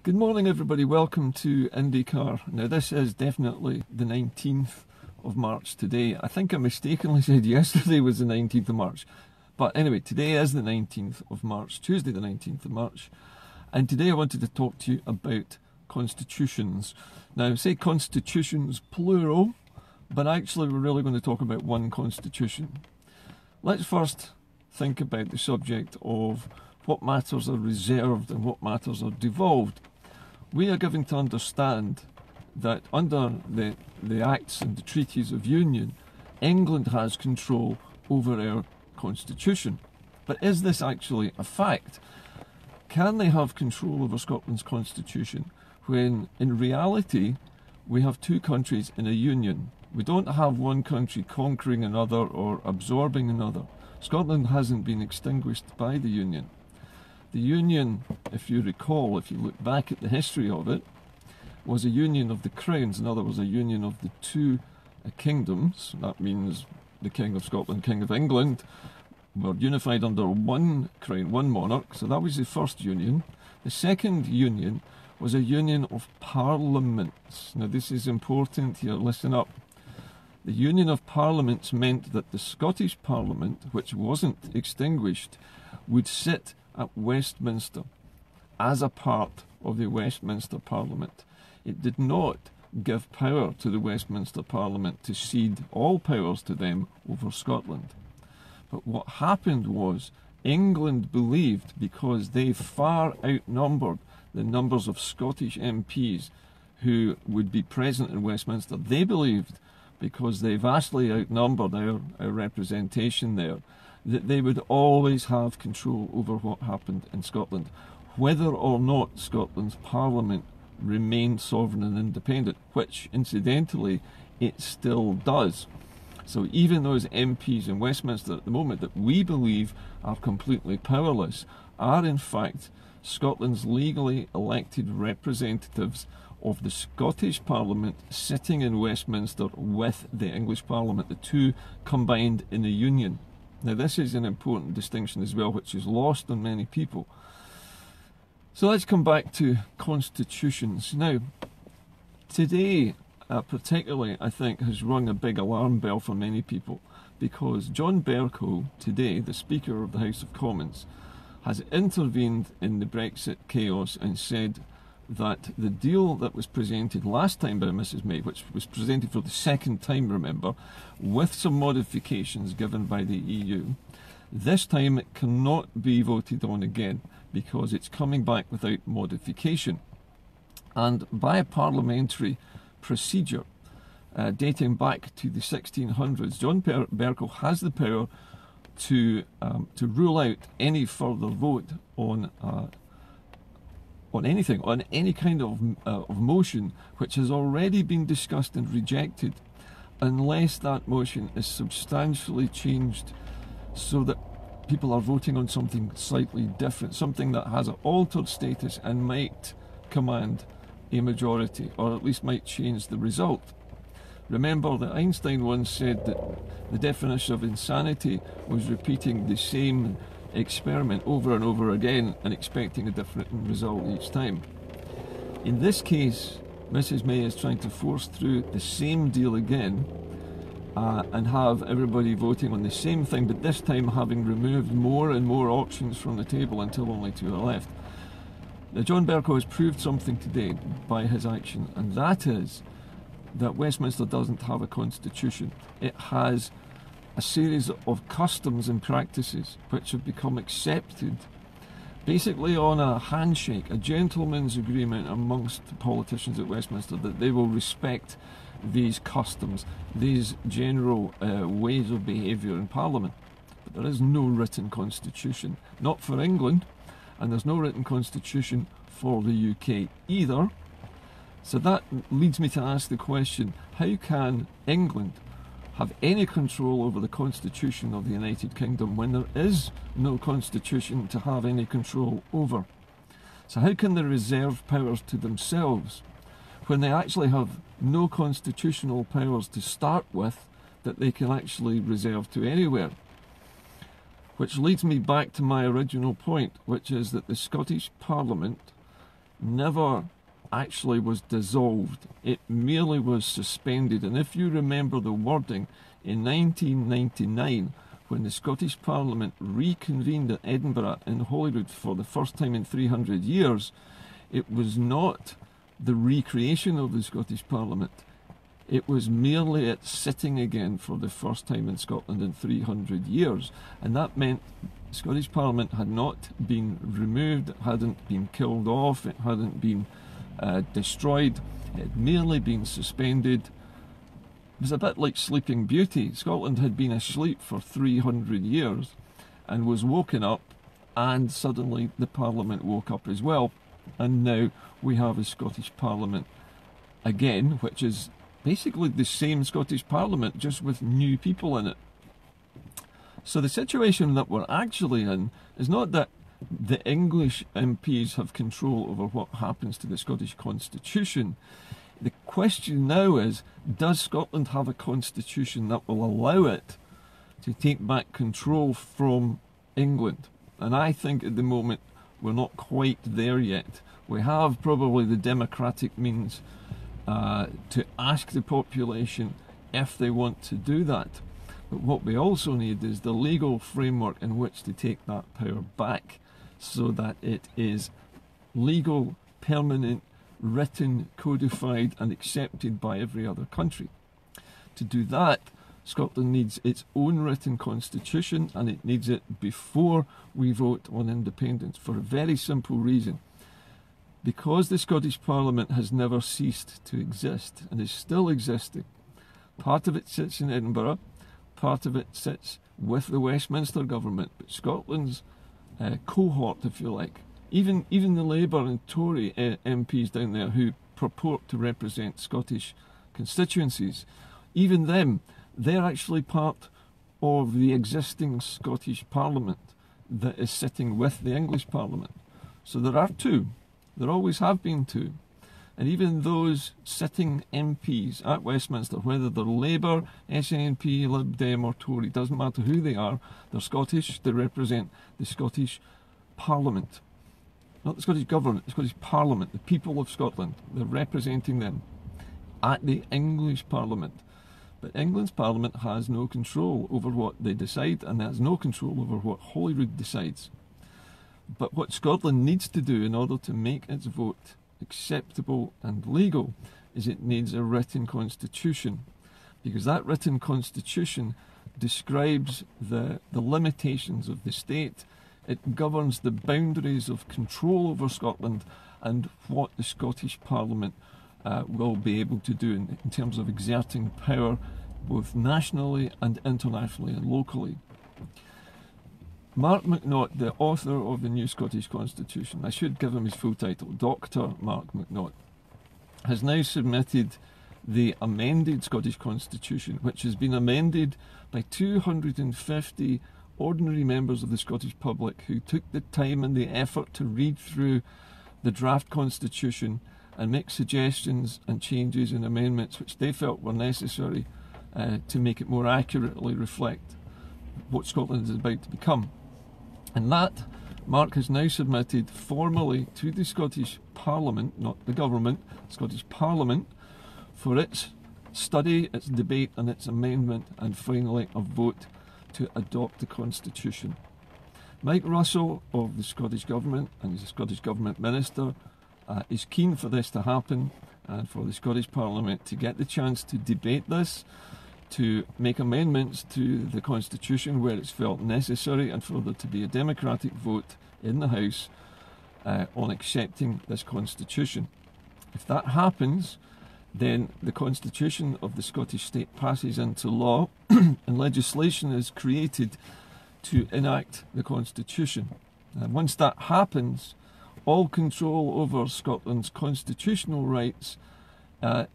Good morning everybody, welcome to IndyCar. Now this is definitely the 19th of March today. I think I mistakenly said yesterday was the 19th of March. But anyway, today is the 19th of March, Tuesday the 19th of March. And today I wanted to talk to you about constitutions. Now I say constitutions plural, but actually we're really going to talk about one constitution. Let's first think about the subject of what matters are reserved and what matters are devolved. We are given to understand that under the Acts and the Treaties of Union, England has control over our constitution. But is this actually a fact? Can they have control over Scotland's constitution when in reality we have two countries in a union? We don't have one country conquering another or absorbing another. Scotland hasn't been extinguished by the union. The union, if you recall, if you look back at the history of it, was a union of the crowns. In other words, a union of the two kingdoms. That means the King of Scotland, King of England, were unified under one crown, one monarch. So that was the first union. The second union was a union of parliaments. Now this is important here, listen up. The union of parliaments meant that the Scottish Parliament, which wasn't extinguished, would sit at Westminster as a part of the Westminster Parliament. It did not give power to the Westminster Parliament to cede all powers to them over Scotland. But what happened was England believed, because they far outnumbered the numbers of Scottish MPs who would be present in Westminster, they believed, because they vastly outnumbered our representation there, that they would always have control over what happened in Scotland, whether or not Scotland's Parliament remained sovereign and independent, which, incidentally, it still does. So even those MPs in Westminster at the moment that we believe are completely powerless are in fact Scotland's legally elected representatives of the Scottish Parliament sitting in Westminster with the English Parliament, the two combined in a union. Now this is an important distinction as well, which is lost on many people. So let's come back to constitutions. Now, today particularly, I think, has rung a big alarm bell for many people, because John Bercow, today, the Speaker of the House of Commons, has intervened in the Brexit chaos and said that the deal that was presented last time by Mrs May, which was presented for the second time, remember, with some modifications given by the EU, this time it cannot be voted on again because it's coming back without modification. And by a parliamentary procedure dating back to the 1600s, John Bercow has the power to rule out any further vote on anything, on any kind of motion which has already been discussed and rejected, unless that motion is substantially changed so that people are voting on something slightly different, something that has an altered status and might command a majority, or at least might change the result. Remember that Einstein once said that the definition of insanity was repeating the same experiment over and over again and expecting a different result each time. In this case, Mrs May is trying to force through the same deal again and have everybody voting on the same thing, but this time having removed more and more options from the table until only two are left. Now, John Bercow has proved something today by his action, and that is that Westminster doesn't have a constitution. It has a series of customs and practices which have become accepted basically on a handshake, a gentleman's agreement amongst the politicians at Westminster, that they will respect these customs, these general ways of behaviour in Parliament. But there is no written constitution, not for England, and there's no written constitution for the UK either. So that leads me to ask the question, how can England have any control over the constitution of the United Kingdom when there is no constitution to have any control over? So how can they reserve powers to themselves when they actually have no constitutional powers to start with that they can actually reserve to anywhere? Which leads me back to my original point, which is that the Scottish Parliament never actually was dissolved. It merely was suspended. And if you remember the wording, in 1999, when the Scottish Parliament reconvened at Edinburgh in Holyrood for the first time in 300 years, it was not the recreation of the Scottish Parliament. It was merely it sitting again for the first time in Scotland in 300 years. And that meant the Scottish Parliament had not been removed, it hadn't been killed off, it hadn't been destroyed, it had merely been suspended. It was a bit like Sleeping Beauty. Scotland had been asleep for 300 years and was woken up, and suddenly the Parliament woke up as well. And now we have a Scottish Parliament again, which is basically the same Scottish Parliament, just with new people in it. So the situation that we're actually in is not that the English MPs have control over what happens to the Scottish Constitution. The question now is, does Scotland have a constitution that will allow it to take back control from England? And I think at the moment we're not quite there yet. We have probably the democratic means to ask the population if they want to do that. But what we also need is the legal framework in which to take that power back, so that it is legal, permanent, written, codified and accepted by every other country. To do that, Scotland needs its own written constitution, and it needs it before we vote on independence, for a very simple reason. Because the Scottish Parliament has never ceased to exist and is still existing. Part of it sits in Edinburgh, part of it sits with the Westminster government, but Scotland's cohort, if you like, even the Labour and Tory MPs down there who purport to represent Scottish constituencies, even them, they're actually part of the existing Scottish Parliament that is sitting with the English Parliament. So there are two. There always have been two. And even those sitting MPs at Westminster, whether they're Labour, SNP, Lib Dem or Tory, doesn't matter who they are, they're Scottish, they represent the Scottish Parliament. Not the Scottish Government, the Scottish Parliament, the people of Scotland. They're representing them at the English Parliament. But England's Parliament has no control over what they decide, and has no control over what Holyrood decides. But what Scotland needs to do in order to make its vote acceptable and legal is it needs a written constitution, because that written constitution describes the limitations of the state. It governs the boundaries of control over Scotland and what the Scottish Parliament will be able to do in terms of exerting power both nationally and internationally and locally. Mark McNaught, the author of the new Scottish Constitution, I should give him his full title, Dr. Mark McNaught, has now submitted the amended Scottish Constitution, which has been amended by 250 ordinary members of the Scottish public who took the time and the effort to read through the draft Constitution and make suggestions and changes and amendments which they felt were necessary to make it more accurately reflect what Scotland is about to become. And that Mark has now submitted formally to the Scottish Parliament, not the government, Scottish Parliament, for its study, its debate and its amendment, and finally a vote to adopt the Constitution. Mike Russell of the Scottish Government, and he's a Scottish Government Minister, is keen for this to happen and for the Scottish Parliament to get the chance to debate this, to make amendments to the Constitution where it's felt necessary, and for there to be a democratic vote in the House on accepting this Constitution. If that happens, then the Constitution of the Scottish State passes into law and legislation is created to enact the Constitution. And once that happens, all control over Scotland's constitutional rights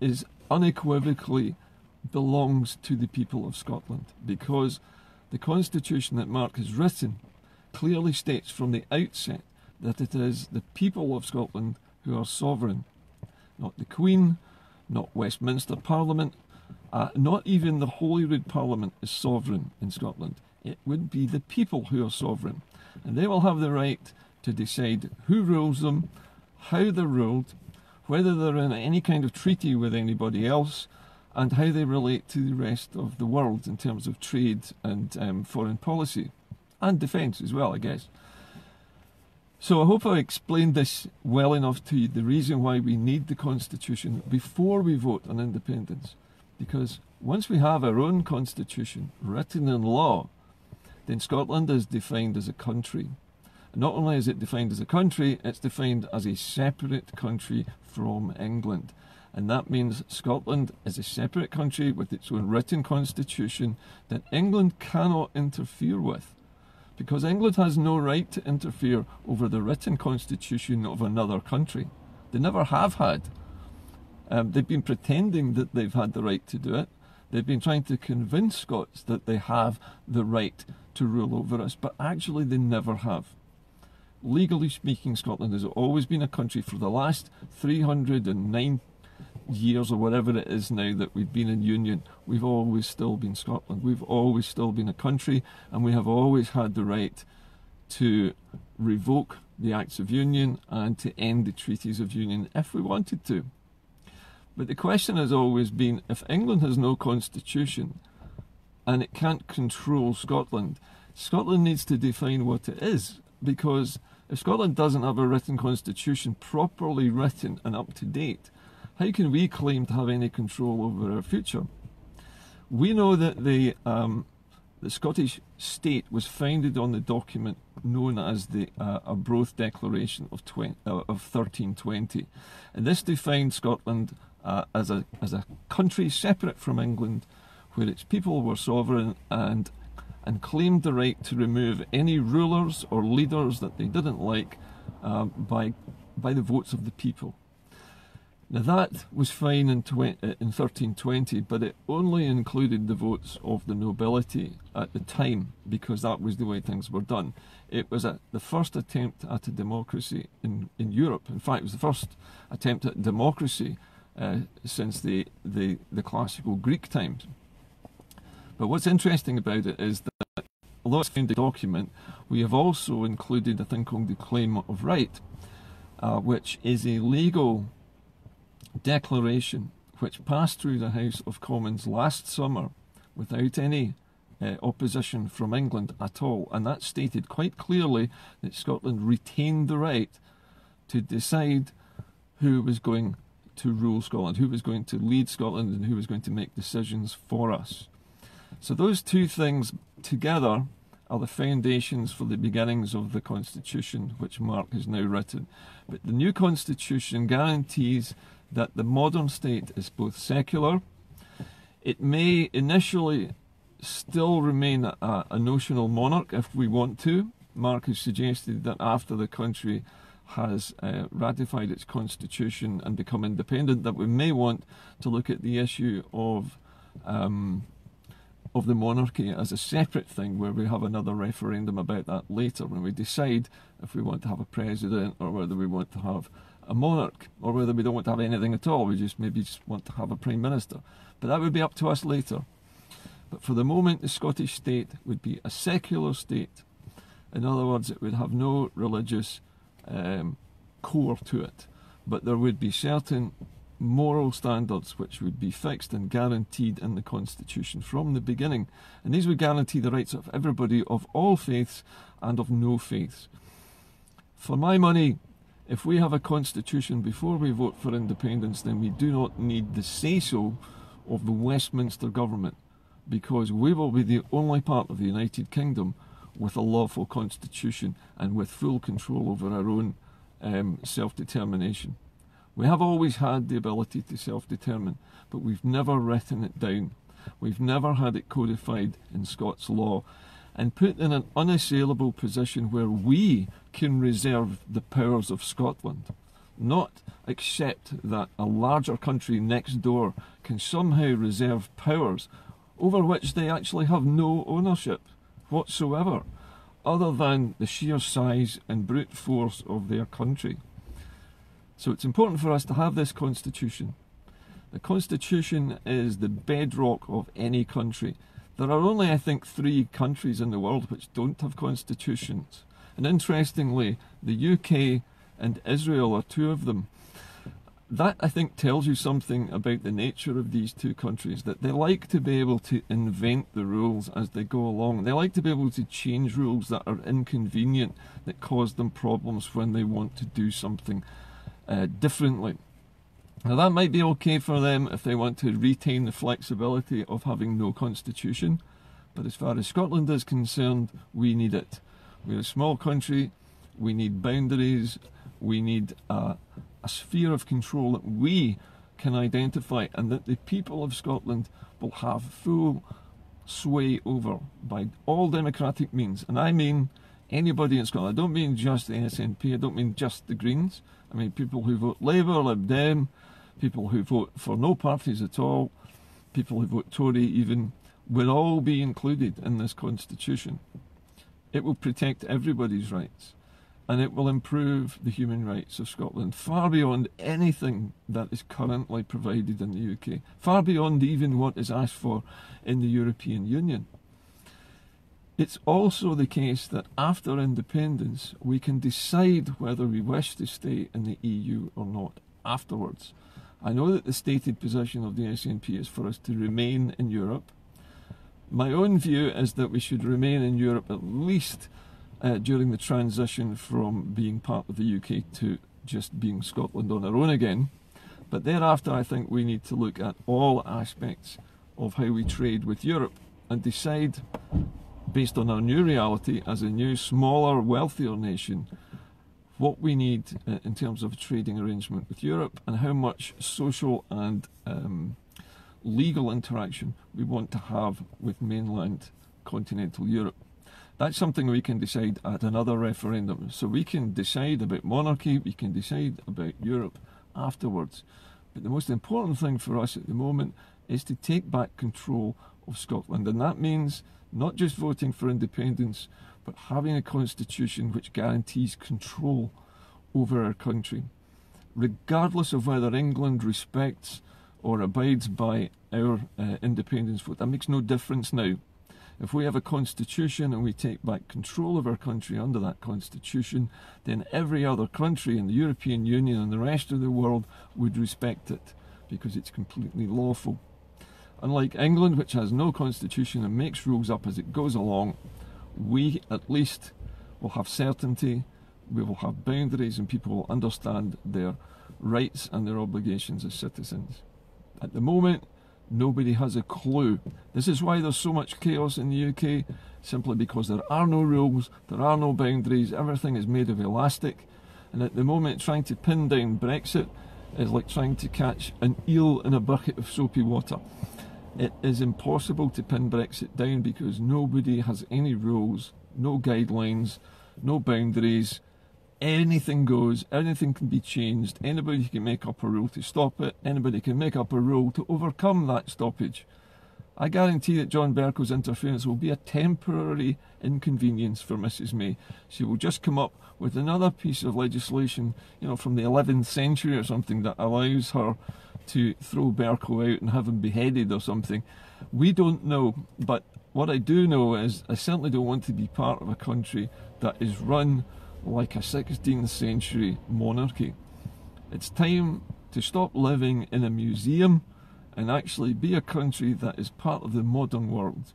is unequivocally belongs to the people of Scotland, because the Constitution that Mark has written clearly states from the outset that it is the people of Scotland who are sovereign, not the Queen, not Westminster Parliament, not even the Holyrood Parliament is sovereign in Scotland. It would be the people who are sovereign, and they will have the right to decide who rules them, how they're ruled, whether they're in any kind of treaty with anybody else, and how they relate to the rest of the world in terms of trade and foreign policy, and defence as well, I guess. So I hope I explained this well enough to you, the reason why we need the Constitution before we vote on independence. Because once we have our own Constitution written in law, then Scotland is defined as a country. And not only is it defined as a country, it's defined as a separate country from England. And that means Scotland is a separate country with its own written constitution that England cannot interfere with. Because England has no right to interfere over the written constitution of another country. They never have had. They've been pretending that they've had the right to do it. They've been trying to convince Scots that they have the right to rule over us, but actually they never have. Legally speaking, Scotland has always been a country for the last 309 years or whatever it is now that we've been in union. We've always still been Scotland. We've always still been a country, and we have always had the right to revoke the Acts of Union and to end the treaties of union if we wanted to. But the question has always been, if England has no constitution and it can't control Scotland, Scotland needs to define what it is, because if Scotland doesn't have a written constitution properly written and up to date, how can we claim to have any control over our future? We know that the Scottish state was founded on the document known as the Arbroath Declaration of 1320, and this defined Scotland as a country separate from England, where its people were sovereign and claimed the right to remove any rulers or leaders that they didn't like by the votes of the people. Now that was fine in 1320, but it only included the votes of the nobility at the time, because that was the way things were done. It was the first attempt at a democracy in Europe. In fact, it was the first attempt at democracy since the classical Greek times. But what's interesting about it is that although it's in the document, we have also included a thing called the Claim of Right, which is a legal declaration which passed through the House of Commons last summer without any opposition from England at all, and that stated quite clearly that Scotland retained the right to decide who was going to rule Scotland, who was going to lead Scotland, and who was going to make decisions for us. So those two things together are the foundations for the beginnings of the Constitution, which Mark has now written. But the new Constitution guarantees that the modern state is both secular. It may initially still remain a notional monarch if we want to. Mark has suggested that after the country has ratified its constitution and become independent, that we may want to look at the issue of the monarchy as a separate thing, where we have another referendum about that later, when we decide if we want to have a president or whether we want to have a monarch, or whether we don't want to have anything at all, we just want to have a prime minister. But that would be up to us later. But for the moment, the Scottish state would be a secular state. In other words, it would have no religious core to it, but there would be certain moral standards which would be fixed and guaranteed in the Constitution from the beginning, and these would guarantee the rights of everybody of all faiths and of no faiths. For my money, if we have a constitution before we vote for independence, then we do not need the say-so of the Westminster government, because we will be the only part of the United Kingdom with a lawful constitution and with full control over our own self-determination. We have always had the ability to self-determine, but we've never written it down. We've never had it codified in Scots law and put in an unassailable position where we can reserve the powers of Scotland, not accept that a larger country next door can somehow reserve powers over which they actually have no ownership whatsoever, other than the sheer size and brute force of their country. So it's important for us to have this constitution. The constitution is the bedrock of any country. There are only, I think, 3 countries in the world which don't have constitutions. And interestingly, the UK and Israel are two of them. That, I think, tells you something about the nature of these two countries, that they like to be able to invent the rules as they go along. They like to be able to change rules that are inconvenient, that cause them problems when they want to do something differently. Now, that might be okay for them if they want to retain the flexibility of having no constitution, but as far as Scotland is concerned, we need it. We're a small country, we need boundaries, we need a sphere of control that we can identify and that the people of Scotland will have full sway over by all democratic means. And I mean anybody in Scotland. I don't mean just the SNP, I don't mean just the Greens. I mean people who vote Labour, Lib Dem, people who vote for no parties at all, people who vote Tory even, will all be included in this constitution. It will protect everybody's rights, and it will improve the human rights of Scotland far beyond anything that is currently provided in the UK, far beyond even what is asked for in the European Union. It's also the case that after independence, we can decide whether we wish to stay in the EU or not afterwards. I know that the stated position of the SNP is for us to remain in Europe. My own view is that we should remain in Europe at least during the transition from being part of the UK to just being Scotland on our own again. But thereafter, I think we need to look at all aspects of how we trade with Europe and decide, based on our new reality as a new, smaller, wealthier nation, what we need in terms of a trading arrangement with Europe and how much social and legal interaction we want to have with mainland continental Europe. That's something we can decide at another referendum. So we can decide about monarchy, we can decide about Europe afterwards. But the most important thing for us at the moment is to take back control of Scotland. And that means not just voting for independence, but having a constitution which guarantees control over our country. Regardless of whether England respects or abides by our independence vote, that makes no difference now. If we have a constitution and we take back control of our country under that constitution, then every other country in the European Union and the rest of the world would respect it because it's completely lawful. Unlike England, which has no constitution and makes rules up as it goes along, we at least will have certainty, we will have boundaries, and people will understand their rights and their obligations as citizens. At the moment, nobody has a clue. This is why there's so much chaos in the UK, simply because there are no rules, there are no boundaries, everything is made of elastic, and at the moment trying to pin down Brexit is like trying to catch an eel in a bucket of soapy water. It is impossible to pin Brexit down because nobody has any rules, no guidelines, no boundaries. Anything goes, anything can be changed, anybody can make up a rule to stop it, anybody can make up a rule to overcome that stoppage. I guarantee that John Berco's interference will be a temporary inconvenience for Mrs May. She will just come up with another piece of legislation, you know, from the 11th century or something that allows her to throw Berco out and have him beheaded or something. We don't know, but what I do know is I certainly don't want to be part of a country that is run like a 16th century monarchy. It's time to stop living in a museum and actually be a country that is part of the modern world.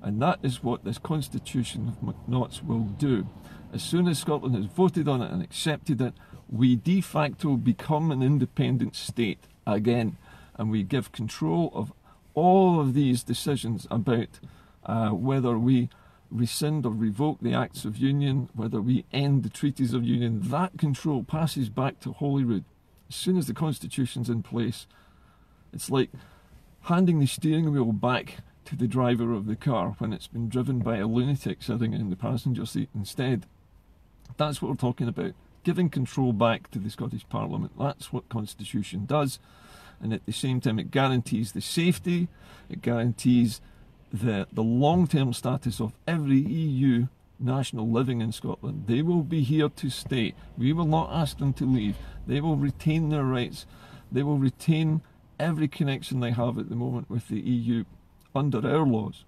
And that is what this Constitution of McNaughts will do. As soon as Scotland has voted on it and accepted it, we de facto become an independent state again, and we give control of all of these decisions about whether we rescind or revoke the Acts of Union, whether we end the treaties of union. That control passes back to Holyrood. As soon as the Constitution's in place, it's like handing the steering wheel back to the driver of the car when it's been driven by a lunatic sitting in the passenger seat instead. That's what we're talking about. Giving control back to the Scottish Parliament. That's what Constitution does. And at the same time, it guarantees the safety, it guarantees the long-term status of every EU national living in Scotland. They will be here to stay. We will not ask them to leave. They will retain their rights. They will retain every connection they have at the moment with the EU under our laws,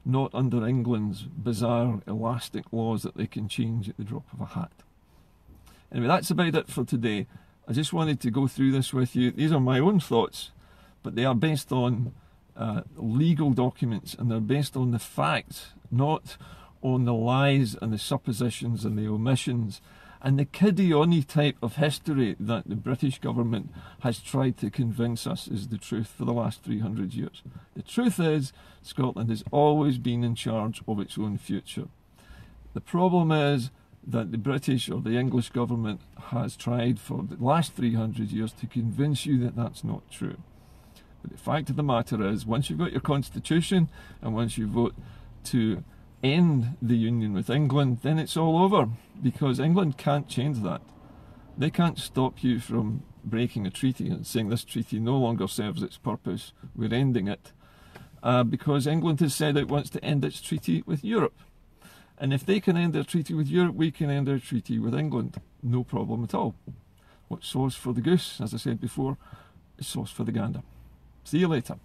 not under England's bizarre, elastic laws that they can change at the drop of a hat. Anyway, that's about it for today. I just wanted to go through this with you. These are my own thoughts, but they are based on legal documents, and they're based on the facts, not on the lies and the suppositions and the omissions and the kiddie-onny type of history that the British government has tried to convince us is the truth for the last 300 years. The truth is, Scotland has always been in charge of its own future. The problem is that the British or the English government has tried for the last 300 years to convince you that that's not true. But the fact of the matter is, once you've got your constitution and once you vote to end the union with England, then it's all over, because England can't change that. They can't stop you from breaking a treaty and saying this treaty no longer serves its purpose, we're ending it, because England has said it wants to end its treaty with Europe. And if they can end their treaty with Europe, we can end our treaty with England. No problem at all. What's sauce for the goose, as I said before, is sauce for the gander. See you later.